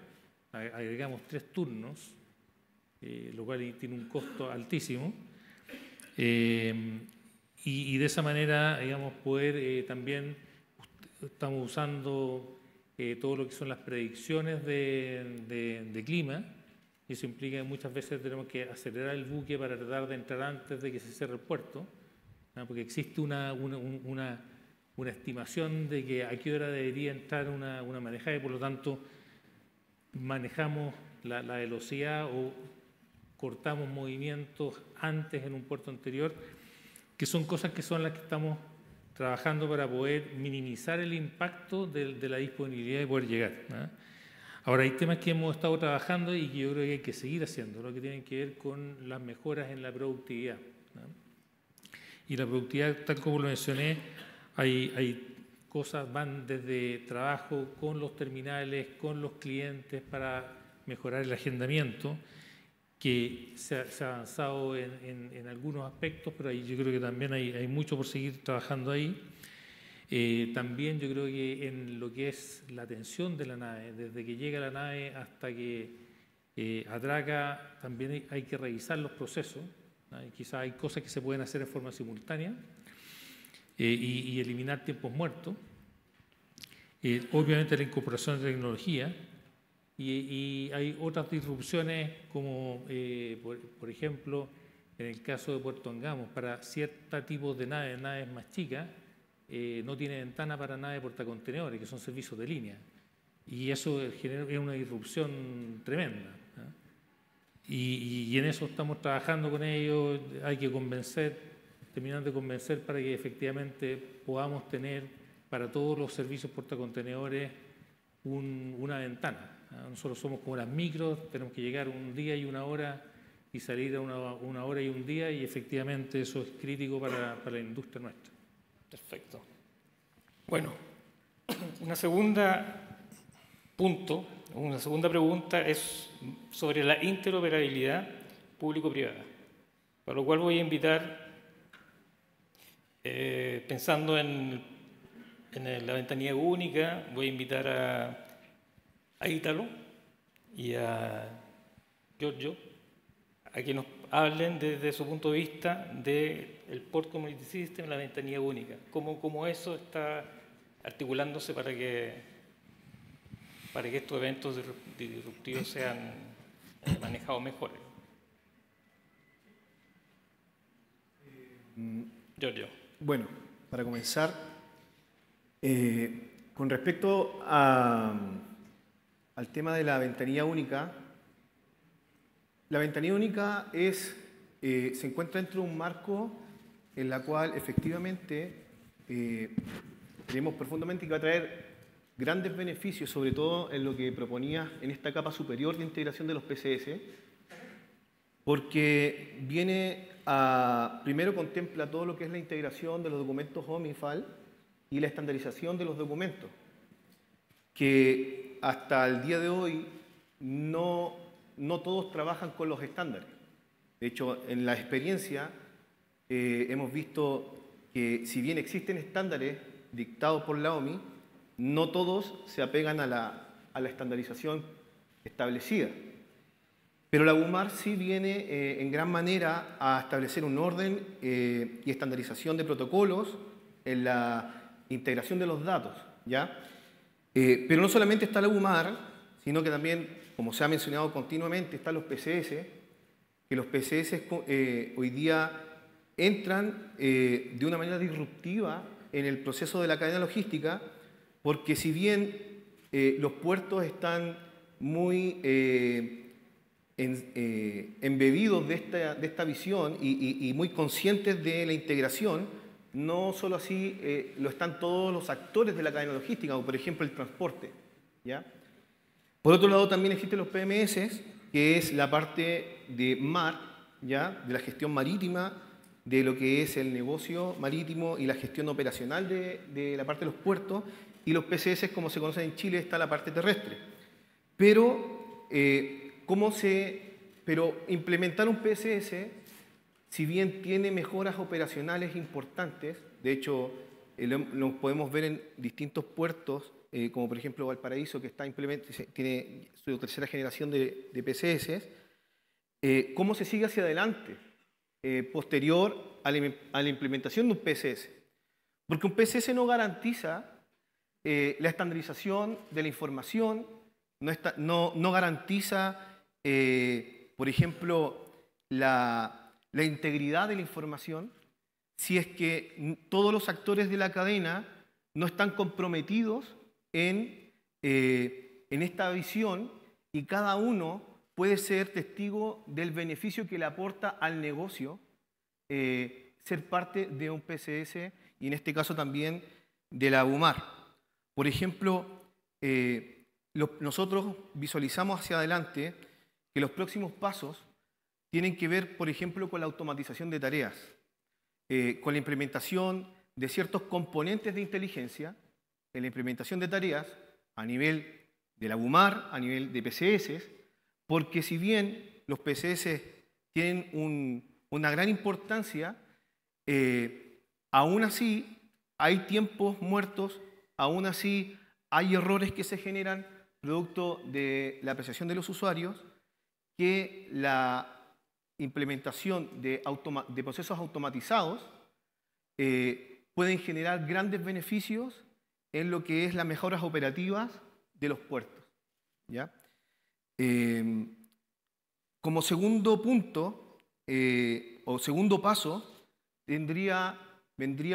Agregamos 3 turnos, lo cual tiene un costo altísimo. Y de esa manera, digamos, poder también, estamos usando todo lo que son las predicciones de clima, y eso implica que muchas veces tenemos que acelerar el buque para tratar de entrar antes de que se cierre el puerto, ¿no? Porque existe una estimación de que a qué hora debería entrar una marejada, y por lo tanto manejamos la velocidad o cortamos movimientos antes en un puerto anterior, que son cosas que son las que estamos trabajando para poder minimizar el impacto de la disponibilidad de poder llegar, ¿no? Ahora, hay temas que hemos estado trabajando y que yo creo que hay que seguir haciendo, lo que tienen que ver con las mejoras en la productividad, ¿no? Y la productividad, tal como lo mencioné, hay cosas, van desde trabajo con los terminales, con los clientes para mejorar el agendamiento, que se ha avanzado en algunos aspectos, pero ahí yo creo que también hay mucho por seguir trabajando ahí. También yo creo que en lo que es la atención de la nave, desde que llega la nave hasta que atraca, también hay que revisar los procesos, ¿no? Quizás hay cosas que se pueden hacer en forma simultánea y eliminar tiempos muertos. Obviamente la incorporación de tecnología. Y hay otras disrupciones como, por ejemplo, en el caso de Puerto Angamos, para ciertos tipos de naves más chicas, no tiene ventana para naves portacontenedores, que son servicios de línea. Y eso es una disrupción tremenda, ¿no? Y en eso estamos trabajando con ellos. Hay que terminar de convencer para que efectivamente podamos tener para todos los servicios portacontenedores una ventana. Nosotros somos como las micros, tenemos que llegar un día y una hora y salir a una hora y un día, y efectivamente eso es crítico para la industria nuestra. Perfecto. Bueno, una segunda pregunta es sobre la interoperabilidad público-privada, para lo cual voy a invitar, pensando en la ventanilla única, voy a invitar a Ítalo y a Giorgio a que nos hablen desde su punto de vista del Port Community System, la ventanilla única. ¿Cómo eso está articulándose para que estos eventos disruptivos sean manejados mejor? Giorgio. Bueno, para comenzar, con respecto al tema de la ventanilla única, la ventanilla única se encuentra dentro de un marco en la cual efectivamente creemos profundamente que va a traer grandes beneficios, sobre todo en lo que proponía en esta capa superior de integración de los PCS, porque primero contempla todo lo que es la integración de los documentos OMIFAL y la estandarización de los documentos, que hasta el día de hoy no todos trabajan con los estándares. De hecho, en la experiencia hemos visto que si bien existen estándares dictados por la OMI, no todos se apegan a la estandarización establecida. Pero la UMAR sí viene en gran manera a establecer un orden y estandarización de protocolos en la integración de los datos, ¿ya? Pero no solamente está la UMAR, sino que también, como se ha mencionado continuamente, están los PCS, que los PCS hoy día entran de una manera disruptiva en el proceso de la cadena logística, porque si bien los puertos están muy embebidos de esta visión y muy conscientes de la integración, no solo así lo están todos los actores de la cadena logística, como por ejemplo el transporte, ¿ya? Por otro lado, también existen los PMS, que es la parte de mar, ¿ya? De la gestión marítima, de lo que es el negocio marítimo y la gestión operacional de la parte de los puertos, y los PCS, como se conoce en Chile, está la parte terrestre. Pero implementar un PCS, si bien tiene mejoras operacionales importantes, de hecho lo podemos ver en distintos puertos, como por ejemplo Valparaíso, que tiene su tercera generación de PCS, ¿cómo se sigue hacia adelante posterior a la implementación de un PCS? Porque un PCS no garantiza la estandarización de la información, no garantiza, por ejemplo, la integridad de la información, si es que todos los actores de la cadena no están comprometidos en esta visión y cada uno puede ser testigo del beneficio que le aporta al negocio ser parte de un PCS y en este caso también de la UMAR. Por ejemplo, nosotros visualizamos hacia adelante que los próximos pasos tienen que ver, por ejemplo, con la automatización de tareas, con la implementación de ciertos componentes de inteligencia, en la implementación de tareas a nivel de la UMAR, a nivel de PCS, porque si bien los PCS tienen una gran importancia, aún así hay tiempos muertos, aún así hay errores que se generan producto de la apreciación de los usuarios, que la implementación de procesos automatizados pueden generar grandes beneficios en lo que es las mejoras operativas de los puertos, ¿ya? Como segundo punto o segundo paso vendría,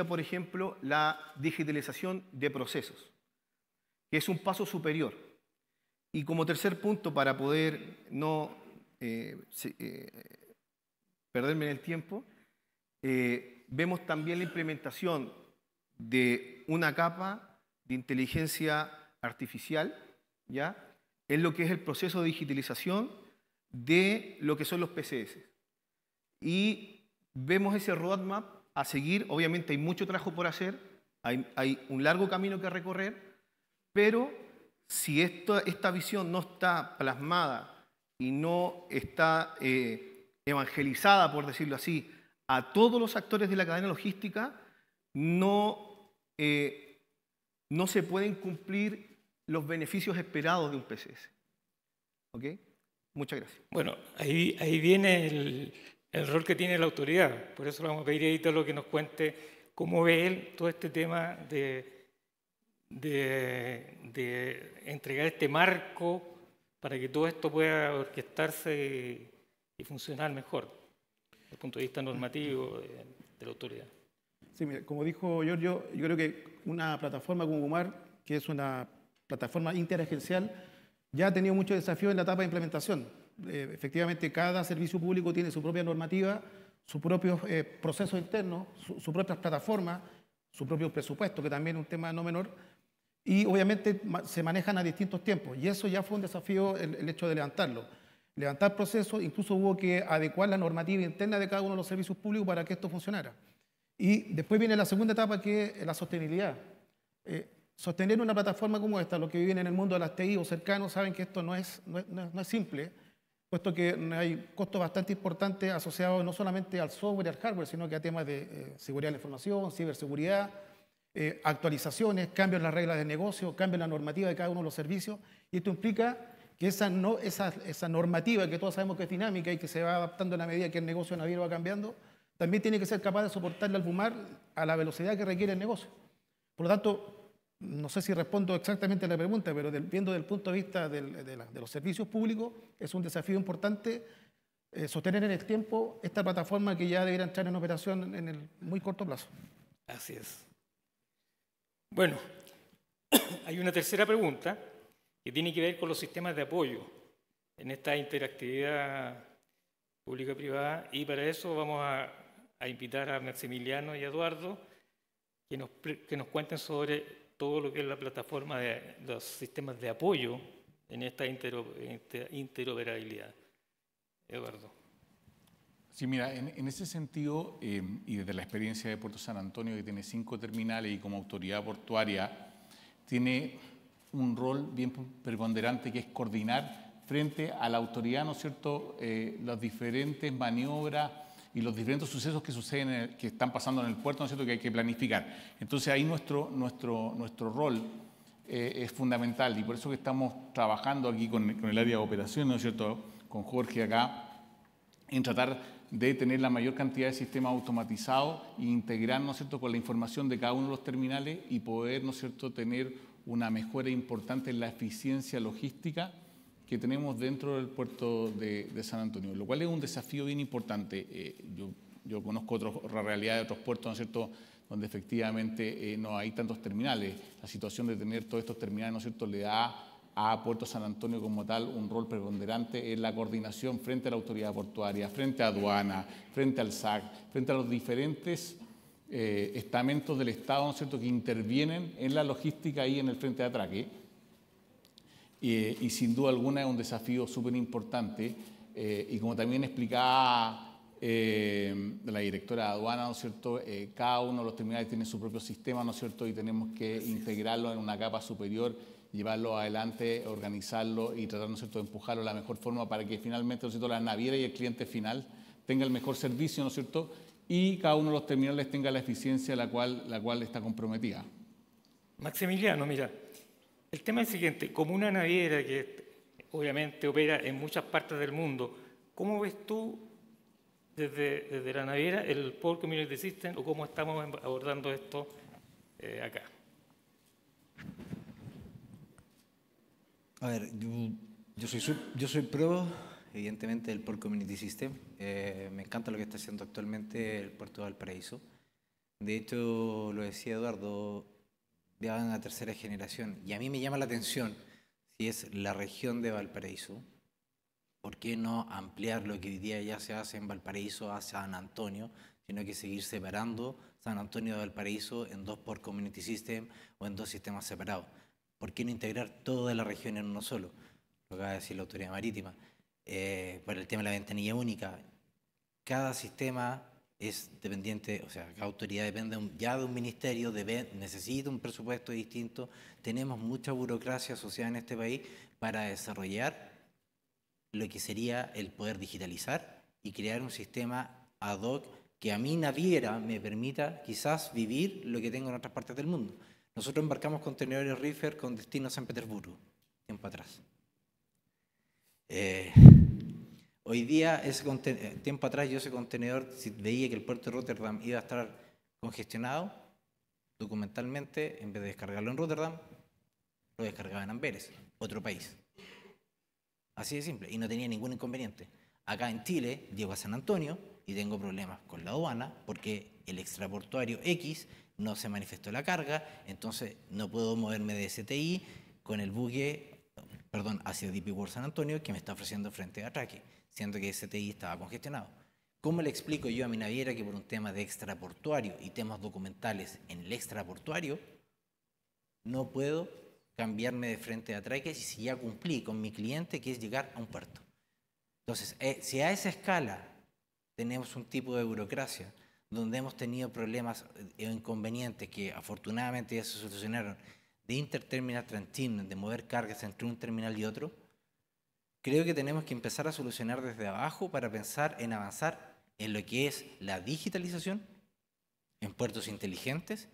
por ejemplo, la digitalización de procesos, que es un paso superior. Y como tercer punto, para poder no perderme en el tiempo, vemos también la implementación de una capa de inteligencia artificial, ¿ya? En lo que es el proceso de digitalización de lo que son los PCS. Y vemos ese roadmap a seguir. Obviamente hay mucho trabajo por hacer, hay un largo camino que recorrer, pero si esta visión no está plasmada y no está evangelizada, por decirlo así, a todos los actores de la cadena logística, no se pueden cumplir los beneficios esperados de un PCS. ¿Ok? Muchas gracias. Bueno, ahí viene el rol que tiene la autoridad. Por eso le vamos a pedir a Ítalo que nos cuente cómo ve él todo este tema de entregar este marco para que todo esto pueda orquestarse y funcionar mejor, desde el punto de vista normativo de la autoridad. Sí, mira, como dijo Giorgio, yo creo que una plataforma como Gumar, que es una plataforma interagencial, ya ha tenido muchos desafíos en la etapa de implementación. Efectivamente, cada servicio público tiene su propia normativa, sus propios procesos internos, sus propias plataformas, su propio presupuesto, que también es un tema no menor, y obviamente se manejan a distintos tiempos. Y eso ya fue un desafío el hecho de levantarlo. Levantar procesos, incluso hubo que adecuar la normativa interna de cada uno de los servicios públicos para que esto funcionara. Y después viene la segunda etapa, que es la sostenibilidad. Sostener una plataforma como esta, los que viven en el mundo de las TI o cercanos saben que esto no es simple, puesto que hay costos bastante importantes asociados no solamente al software y al hardware, sino que a temas de seguridad de la información, ciberseguridad, actualizaciones, cambios en las reglas de negocio, cambios en la normativa de cada uno de los servicios. Y esto implica que esa normativa, que todos sabemos que es dinámica y que se va adaptando en la medida que el negocio naviero va cambiando, también tiene que ser capaz de soportarle al Gumar a la velocidad que requiere el negocio. Por lo tanto, no sé si respondo exactamente a la pregunta, pero viendo desde el punto de vista de los servicios públicos, es un desafío importante sostener en el tiempo esta plataforma que ya debería entrar en operación en el muy corto plazo. Así es. Bueno, hay una tercera pregunta que tiene que ver con los sistemas de apoyo en esta interactividad pública-privada, y para eso vamos a invitar a Maximiliano y a Eduardo que nos cuenten sobre todo lo que es la plataforma de los sistemas de apoyo en esta interoperabilidad. Eduardo. Sí, mira, en ese sentido, y desde la experiencia de Puerto San Antonio, que tiene 5 terminales y como autoridad portuaria, tiene un rol bien preponderante, que es coordinar frente a la autoridad, ¿no es cierto?, las diferentes maniobras y los diferentes sucesos que suceden, que están pasando en el puerto, ¿no es cierto?, que hay que planificar. Entonces ahí nuestro rol es fundamental, y por eso que estamos trabajando aquí con el área de operación, ¿no es cierto?, con Jorge acá, en tratar de tener la mayor cantidad de sistemas automatizados e integrar, ¿no es cierto?, con la información de cada uno de los terminales y poder, ¿no es cierto?, tener una mejora importante en la eficiencia logística que tenemos dentro del puerto de San Antonio, lo cual es un desafío bien importante. Yo conozco otra realidad de otros puertos, ¿no es cierto?, donde efectivamente no hay tantos terminales. La situación de tener todos estos terminales, ¿no es cierto?, le da a Puerto San Antonio como tal un rol preponderante en la coordinación frente a la autoridad portuaria, frente a aduana, frente al SAC, frente a los diferentes estamentos del Estado, ¿no es cierto?, que intervienen en la logística y en el frente de atraque. Y sin duda alguna es un desafío súper importante. Y como también explicaba la directora de aduana, ¿no es cierto?, cada uno de los terminales tiene su propio sistema, ¿no es cierto?, y tenemos que integrarlo en una capa superior, llevarlo adelante, organizarlo y tratar, ¿no es cierto?, de empujarlo de la mejor forma para que finalmente, ¿no es cierto?, la naviera y el cliente final tenga el mejor servicio, ¿no es cierto?, y cada uno de los terminales tenga la eficiencia la cual está comprometida. Maximiliano, mira, el tema es el siguiente: como una naviera que obviamente opera en muchas partes del mundo, ¿cómo ves tú desde la naviera el Port Community System, o cómo estamos abordando esto acá? A ver, yo soy pro, evidentemente, del Port Community System. Me encanta lo que está haciendo actualmente el puerto de Valparaíso. De hecho, lo decía Eduardo, ya van a 3ª generación. Y a mí me llama la atención, si es la región de Valparaíso, ¿por qué no ampliar lo que hoy día ya se hace en Valparaíso a San Antonio, sino que seguir separando San Antonio de Valparaíso en 2 Port Community System o en 2 sistemas separados? ¿Por qué no integrar toda la región en uno solo? Lo acaba de decir la autoridad marítima. Por el tema de la ventanilla única, cada sistema es dependiente, o sea, cada autoridad depende ya de un ministerio, necesita un presupuesto distinto. Tenemos mucha burocracia asociada en este país para desarrollar lo que sería el poder digitalizar y crear un sistema ad hoc que a mi naviera me permita quizás vivir lo que tengo en otras partes del mundo. Nosotros embarcamos contenedores reefer con destino a San Petersburgo, tiempo atrás. Hoy día, tiempo atrás, yo ese contenedor, si veía que el puerto de Rotterdam iba a estar congestionado, documentalmente, en vez de descargarlo en Rotterdam, lo descargaba en Amberes, otro país. Así de simple, y no tenía ningún inconveniente. Acá en Chile, llego a San Antonio y tengo problemas con la aduana porque el extraportuario X no se manifestó la carga, entonces no puedo moverme de STI con el buque, perdón, hacia DP World San Antonio que me está ofreciendo frente de atraque, siendo que STI estaba congestionado. ¿Cómo le explico yo a mi naviera que por un tema de extraportuario y temas documentales en el extraportuario no puedo cambiarme de frente de atraque si ya cumplí con mi cliente que es llegar a un puerto? Entonces, si a esa escala tenemos un tipo de burocracia donde hemos tenido problemas o inconvenientes que afortunadamente ya se solucionaron, de interterminal transshipment, de mover cargas entre un terminal y otro, creo que tenemos que empezar a solucionar desde abajo para pensar en avanzar en lo que es la digitalización, en puertos inteligentes,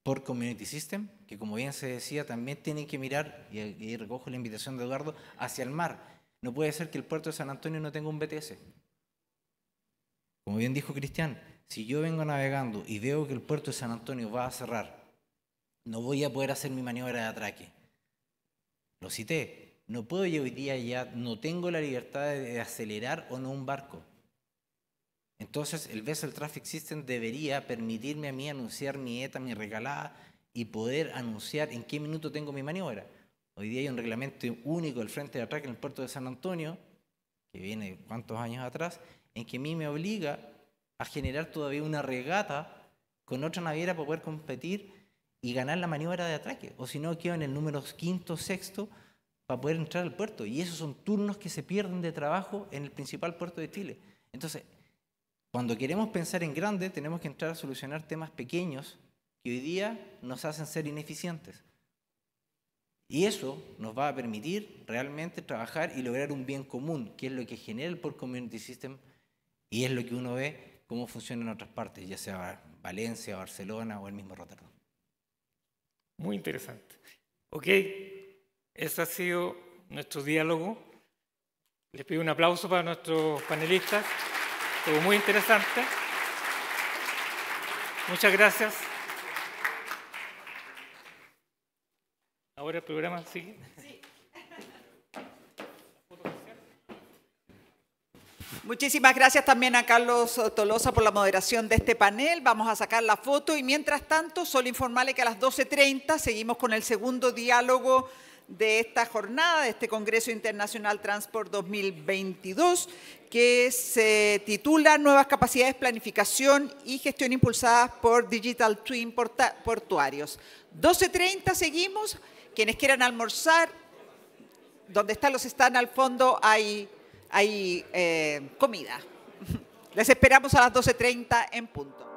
por Community System, que como bien se decía, también tienen que mirar, y recojo la invitación de Eduardo, hacia el mar. No puede ser que el puerto de San Antonio no tenga un BTS. Como bien dijo Cristian, si yo vengo navegando y veo que el puerto de San Antonio va a cerrar, no voy a poder hacer mi maniobra de atraque. Lo cité, no puedo yo hoy día ya, no tengo la libertad de acelerar o no un barco. Entonces el Vessel Traffic System debería permitirme a mí anunciar mi ETA, mi recalada y poder anunciar en qué minuto tengo mi maniobra. Hoy día hay un reglamento único del frente de atraque en el puerto de San Antonio, que viene cuántos años atrás, en que a mí me obliga a generar todavía una regata con otra naviera para poder competir y ganar la maniobra de atraque. O si no, quedo en el número quinto, sexto para poder entrar al puerto. Y esos son turnos que se pierden de trabajo en el principal puerto de Chile. Entonces, cuando queremos pensar en grande, tenemos que entrar a solucionar temas pequeños que hoy día nos hacen ser ineficientes. Y eso nos va a permitir realmente trabajar y lograr un bien común, que es lo que genera el Port Community System y es lo que uno ve cómo funciona en otras partes, ya sea Valencia, Barcelona o el mismo Rotterdam. Muy interesante. Ok, ese ha sido nuestro diálogo. Les pido un aplauso para nuestros panelistas. Estuvo muy interesante. Muchas gracias. Ahora el programa sigue. Sí. Muchísimas gracias también a Carlos Tolosa por la moderación de este panel. Vamos a sacar la foto y mientras tanto, solo informarle que a las 12:30 seguimos con el segundo diálogo de esta jornada, de este Congreso Internacional Transport 2022, que se titula Nuevas capacidades, planificación y gestión impulsadas por Digital Twin portuarios. 12:30 seguimos. Quienes quieran almorzar, donde están los stands al fondo hay comida. Les esperamos a las 12:30 en punto.